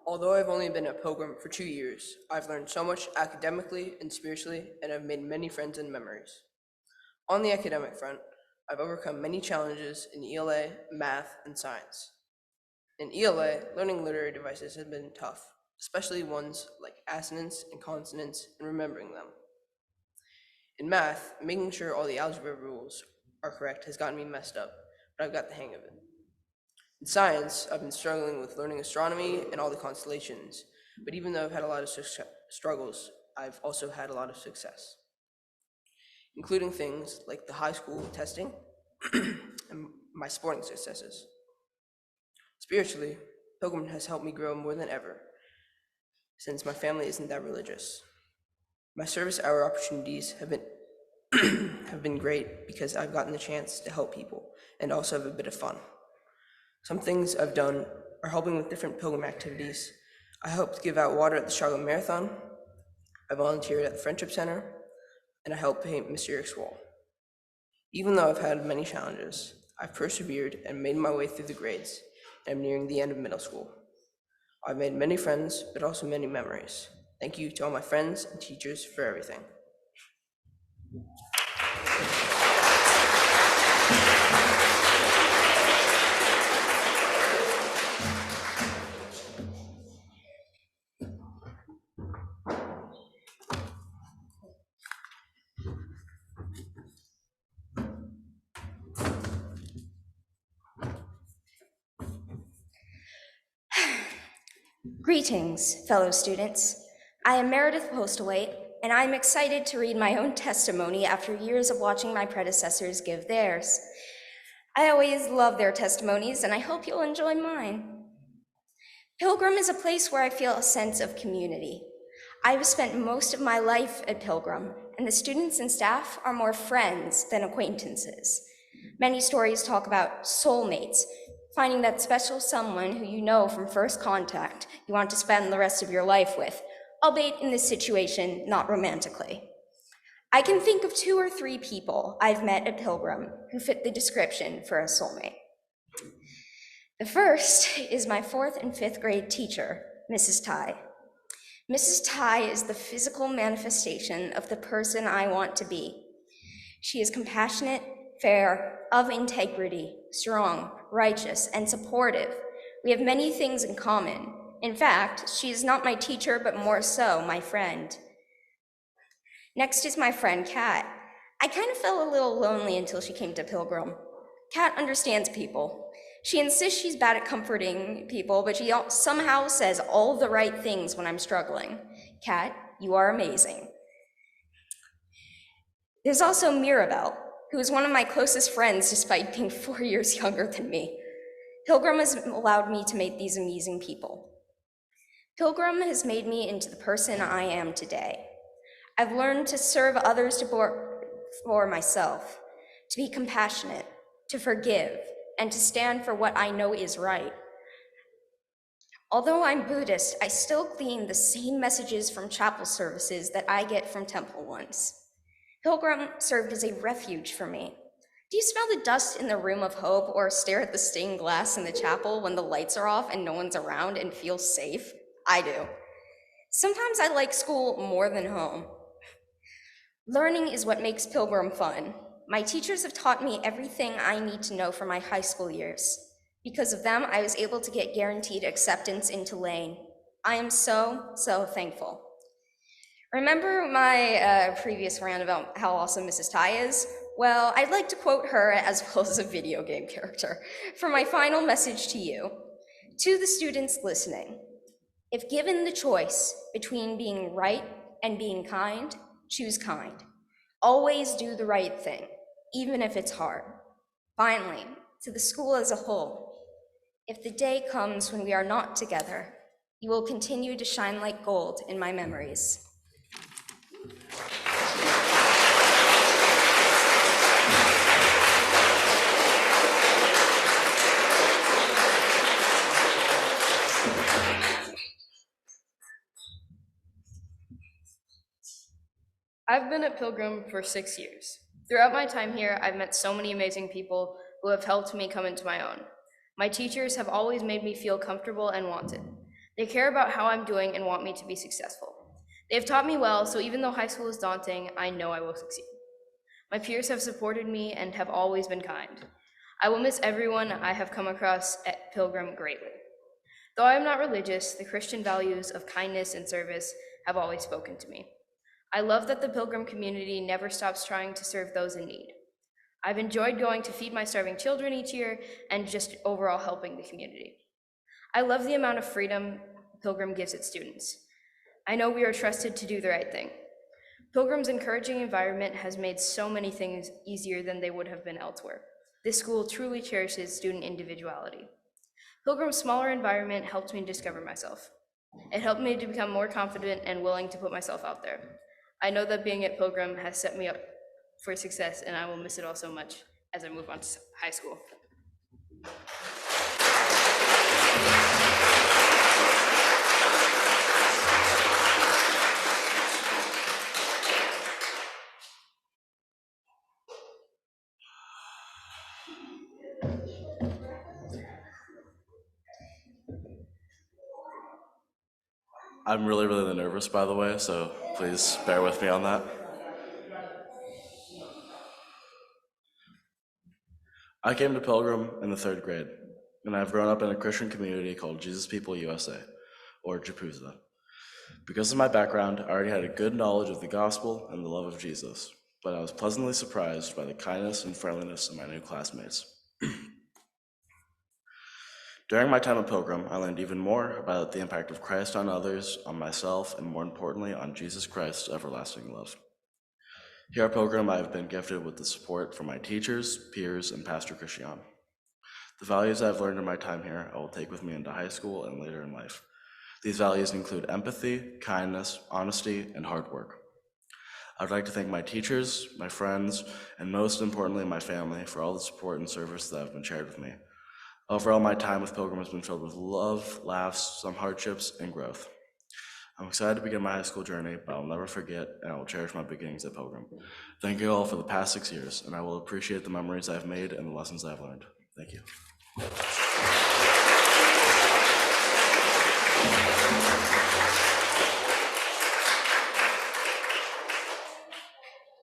Although I've only been a pilgrim for 2 years, I've learned so much academically and spiritually, and I've made many friends and memories. On the academic front, I've overcome many challenges in ELA, math, and science. In ELA, learning literary devices has been tough, especially ones like assonance and consonants and remembering them. In math, making sure all the algebra rules are correct has gotten me messed up, but I've got the hang of it. In science, I've been struggling with learning astronomy and all the constellations, but even though I've had a lot of struggles, I've also had a lot of success, including things like the high school testing and my sporting successes. Spiritually, Pilgrim has helped me grow more than ever, since my family isn't that religious. My service hour opportunities have been have been great because I've gotten the chance to help people and also have a bit of fun. Some things I've done are helping with different pilgrim activities. I helped give out water at the Chicago Marathon, I volunteered at the Friendship Center, and I helped paint Mr. Eric's wall. Even though I've had many challenges, I've persevered and made my way through the grades, and I'm nearing the end of middle school. I've made many friends, but also many memories. Thank you to all my friends and teachers for everything. Greetings, fellow students. I am Meredith Postlewaite, and I'm excited to read my own testimony after years of watching my predecessors give theirs. I always love their testimonies, and I hope you'll enjoy mine. Pilgrim is a place where I feel a sense of community. I've spent most of my life at Pilgrim, and the students and staff are more friends than acquaintances. Many stories talk about soulmates, finding that special someone who you know from first contact you want to spend the rest of your life with, albeit in this situation, not romantically. I can think of 2 or 3 people I've met at Pilgrim who fit the description for a soulmate. The first is my 4th and 5th grade teacher, Mrs. Tai. Mrs. Tai is the physical manifestation of the person I want to be. She is compassionate, fair, of integrity, strong, righteous, and supportive. We have many things in common. In fact, she is not my teacher, but more so my friend. Next is my friend, Kat. I kind of felt a little lonely until she came to Pilgrim. Kat understands people. She insists she's bad at comforting people, but she somehow says all the right things when I'm struggling. Kat, you are amazing. There's also Mirabelle, who is one of my closest friends despite being 4 years younger than me. Pilgrim has allowed me to meet these amazing people. Pilgrim has made me into the person I am today. I've learned to serve others for myself, to be compassionate, to forgive, and to stand for what I know is right. Although I'm Buddhist, I still glean the same messages from chapel services that I get from temple ones. Pilgrim served as a refuge for me. Do you smell the dust in the room of hope or stare at the stained glass in the chapel when the lights are off and no one's around and feel safe? I do. Sometimes I like school more than home. Learning is what makes Pilgrim fun. My teachers have taught me everything I need to know for my high school years. Because of them, I was able to get guaranteed acceptance into Lane. I am so, so thankful. Remember my previous rant about how awesome Mrs. Tai is? Well, I'd like to quote her as well as a video game character for my final message to you. To the students listening, if given the choice between being right and being kind, choose kind. Always do the right thing, even if it's hard. Finally, to the school as a whole, if the day comes when we are not together, you will continue to shine like gold in my memories. I've been at Pilgrim for 6 years. Throughout my time here, I've met so many amazing people who have helped me come into my own. My teachers have always made me feel comfortable and wanted. They care about how I'm doing and want me to be successful. They have taught me well, so even though high school is daunting, I know I will succeed. My peers have supported me and have always been kind. I will miss everyone I have come across at Pilgrim greatly. Though I am not religious, the Christian values of kindness and service have always spoken to me. I love that the Pilgrim community never stops trying to serve those in need. I've enjoyed going to feed my starving children each year and just overall helping the community. I love the amount of freedom Pilgrim gives its students. I know we are trusted to do the right thing. Pilgrim's encouraging environment has made so many things easier than they would have been elsewhere. This school truly cherishes student individuality. Pilgrim's smaller environment helped me discover myself. It helped me to become more confident and willing to put myself out there. I know that being at Pilgrim has set me up for success, and I will miss it all so much as I move on to high school. I'm really nervous, by the way, so please bear with me on that. I came to Pilgrim in the 3rd grade, and I've grown up in a Christian community called Jesus People USA, or JPUSA. Because of my background, I already had a good knowledge of the gospel and the love of Jesus, but I was pleasantly surprised by the kindness and friendliness of my new classmates. During my time at Pilgrim, I learned even more about the impact of Christ on others, on myself, and more importantly, on Jesus Christ's everlasting love. Here at Pilgrim, I have been gifted with the support from my teachers, peers, and Pastor Christian. The values I've learned in my time here, I will take with me into high school and later in life. These values include empathy, kindness, honesty, and hard work. I would like to thank my teachers, my friends, and most importantly, my family for all the support and service that have been shared with me. Overall, my time with Pilgrim has been filled with love, laughs, some hardships, and growth. I'm excited to begin my high school journey, but I'll never forget and I will cherish my beginnings at Pilgrim. Thank you all for the past 6 years, and I will appreciate the memories I've made and the lessons I've learned. Thank you.